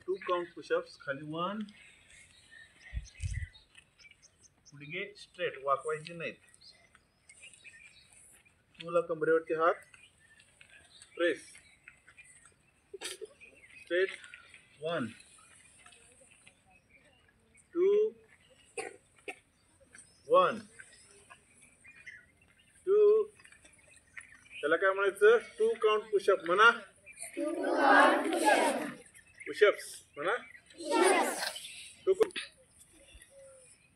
2 count pushups. खाली 1. गुडघे straight वाकवायचे नाहीत. 2 ला कंबरेवरती हात प्रेस स्ट्रेट. 1 2 1 2. त्याला काय म्हणायचं? 2 काउंट पुशअप म्हणा. पुशअप्स म्हणा.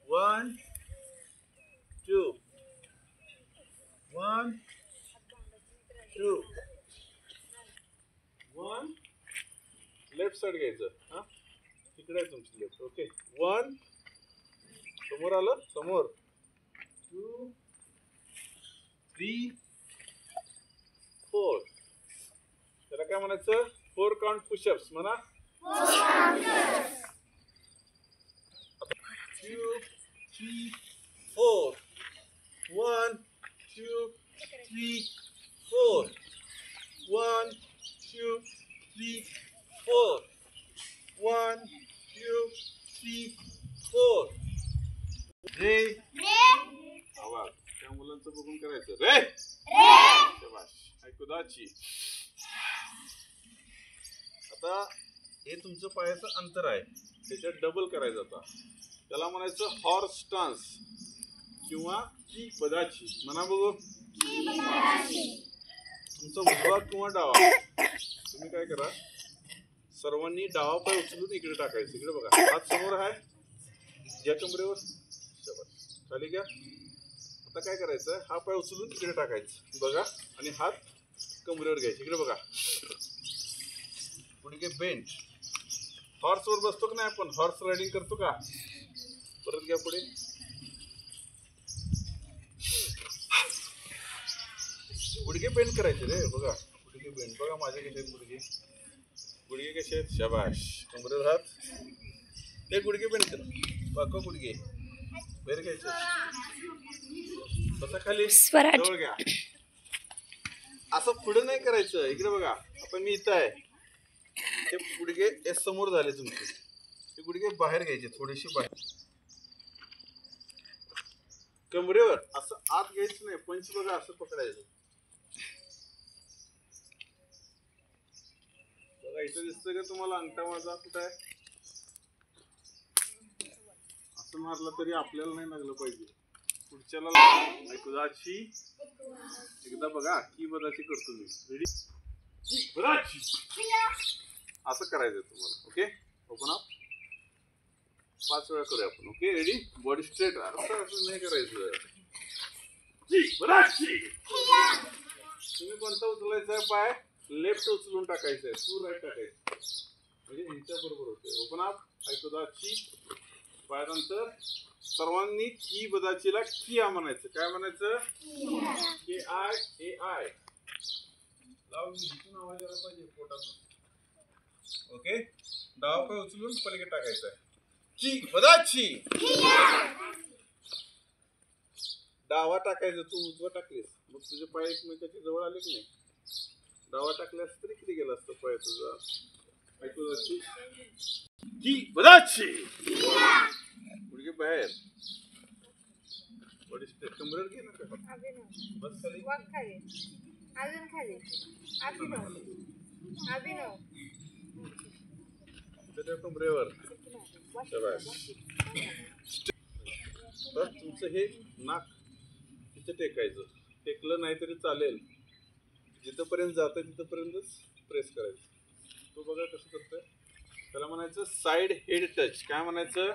1 2 1 2 1. लेफ्ट साइड घ्यायचं. हा तिकडे आहे तुमची लेफ्ट. ओके. 1 समोर आलं. समोर 2 3 4. त्याला काय म्हणायचं? 4 काउंट पुशअप्स म्हणा. 2 3 4. 1 2 3 4. 1 2 3 4. 1 2 3 4. रे आवाज त्या मुलांचं बघून करायचं. रे शाबाश. ऐकुदाची. आता हे तुमचं पायाचं अंतर आहे. त्याच्यात डबल करायचं. आता त्याला म्हणायचं हॉर्स स्टान्स किंवा की बदाची म्हणा. बघू तुमचा उजवा किंवा डावा. तुम्ही काय करा, सर्वांनी डावा पाय उचलून इकडे टाकायचं. इकडे बघा, हात समोर आहे या कमरेवर. खाली घ्या. आता काय करायचं, हा पाय उचलून इकडे टाकायचं बघा आणि हात कमरेवर घ्यायचे. इकडे बघा, गुडघे बेंट. हॉर्सवर बसतो का नाही आपण? हॉर्स रायडिंग करतो का? परत घ्या पुढे. गुडघे बेंट करायचे रे. बघा गुडघे बेंट. बघा माझे कसे आहेत गुडघे. गुडघे कसे आहेत? शाबाश. कमरेवर हात. ते गुडघे बेंट कर. वाकव गुडघे. बाहेर घ्यायचं. बसा खाली. जवळ घ्या. असं पुढे नाही करायचं. इकडे बघा, आता मी इथं आहे. हे गुडघे हे समोर झाले तुमचे. हे गुडघे बाहेर घ्यायचे, थोडेसे बाहेर. कमरेवर असं आत घ्यायचं नाही. पंच बघा असं पकडायचं. बघा इथं दिसतंय का तुम्हाला अंगठा माझा कुठं आहे? असं मारलं तरी आपल्याला नाही लागलं पाहिजे. पुढच्याला ऐकुदाची. एकदा बघा की बदाची करतो मी. रेडी? बदाची असं करायचं तुम्हाला. ओके. Open up. 5 वेळा करूया आपण. ओके. रेडी? Body straight. असं नाही करायचं. तुम्ही कोणता उचलायचा आहे पाय? लेफ्ट उचलून टाकायचं आहे. तू राईट टाकायचं म्हणजे ह्यांच्या बरोबर होते. Open up. ऐकुदाची. पायानंतर सर्वांनी की बदाचीला किया म्हणायचं. काय म्हणायचं? के आय ए आय. लावून इथून आवाज आला पाहिजे पोटातून. ओके. डावा पाय उचलून पलीकडे टाकायचा आहे. की बदाची. डावा टाकायचं. तू उजवा टाकलीस मग तुझे पाय एकमेकाच्या जवळ आले की नाही? डावा टाकल्यास तरी किती गेला असतं पाय तुझा? ऐकुदाची. की बदाची. गुडघे बाहेर. Body straight. कमरेवर घे ना. बस खाली. अजून खाली. अभिनव. त्याच्या कमरेवर. शाबास. बस तुमचं हे नाक तिथं टेकायचं. टेकलं नाही तरी चालेल. जिथंपर्यंत जातं तिथंपर्यंतच प्रेस करायचं. तो बघा कसं करतोय. त्याला म्हणायचं साइड हेड टच. काय म्हणायचं?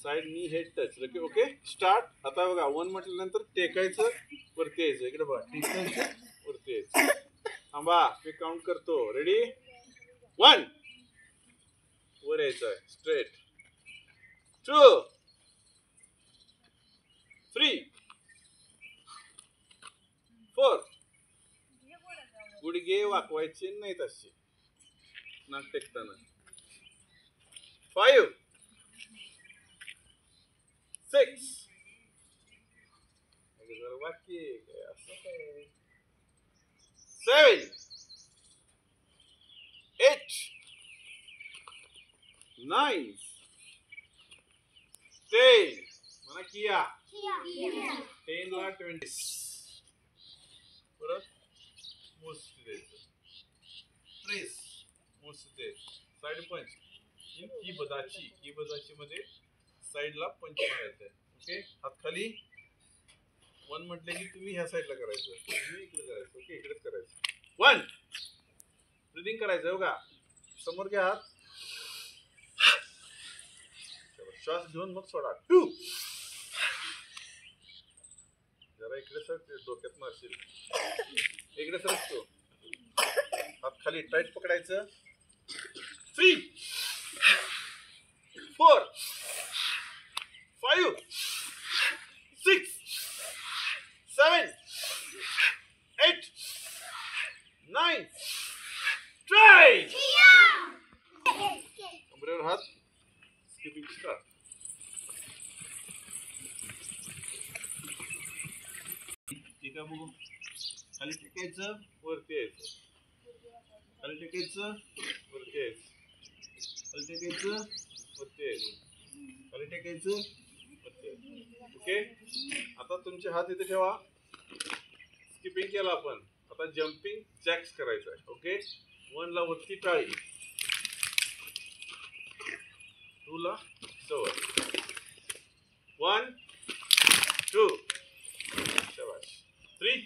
साइड नी head touch. Okay. Okay. Start. आता बघा 1 म्हटल्यानंतर टेकायचं, वरती यायचं. इकडे बघा, टेकायचं, वरती यायचं. थांबा मी काउंट करतो. रेडी? 1. वर यायचं आहे स्ट्रेट. 2 3 4. गुडघे वाकवायचे नाहीत असे नाक टेकताना. 5 6. वाक्य असं काय? 7 8 9 10 म्हणा किया 10 ला 20 परत मोस्ट द्यायचं प्रेस मोस्ट द्यायचं साइड पंच की बदाची मध्ये साइडला पंच मारायचं ओके हात खाली 1 म्हटले की तुम्ही ह्या साइडला करायचं तुम्ही इकडे करायचं ओके इकडेच करायचं 1 ब्रीदिंग करायचं बघा समोर घ्या हात श्वास घेऊन मग सोडा 2 जरा इकडे सर डोक्यात मारशील इकडे सरकतो हात खाली टाईट पकडायचं 3 4 5 6 7 8 9 try कमरेवर हात स्किपिंग स्टार्ट ठीक आहे बघू खाली टेकायचं वरती यायचं खाली टेकायचं वरती यायचं खाली टेकायचं वरती यायचं खाली टेकायचं वरती यायचं ओके आता तुमचे हात इथे ठेवा स्किपिंग केलं आपण आता जम्पिंग जॅक्स करायचं आहे ओके 1 ला वरती टाळी 2 ला जवळ 1 2 शाबाश 3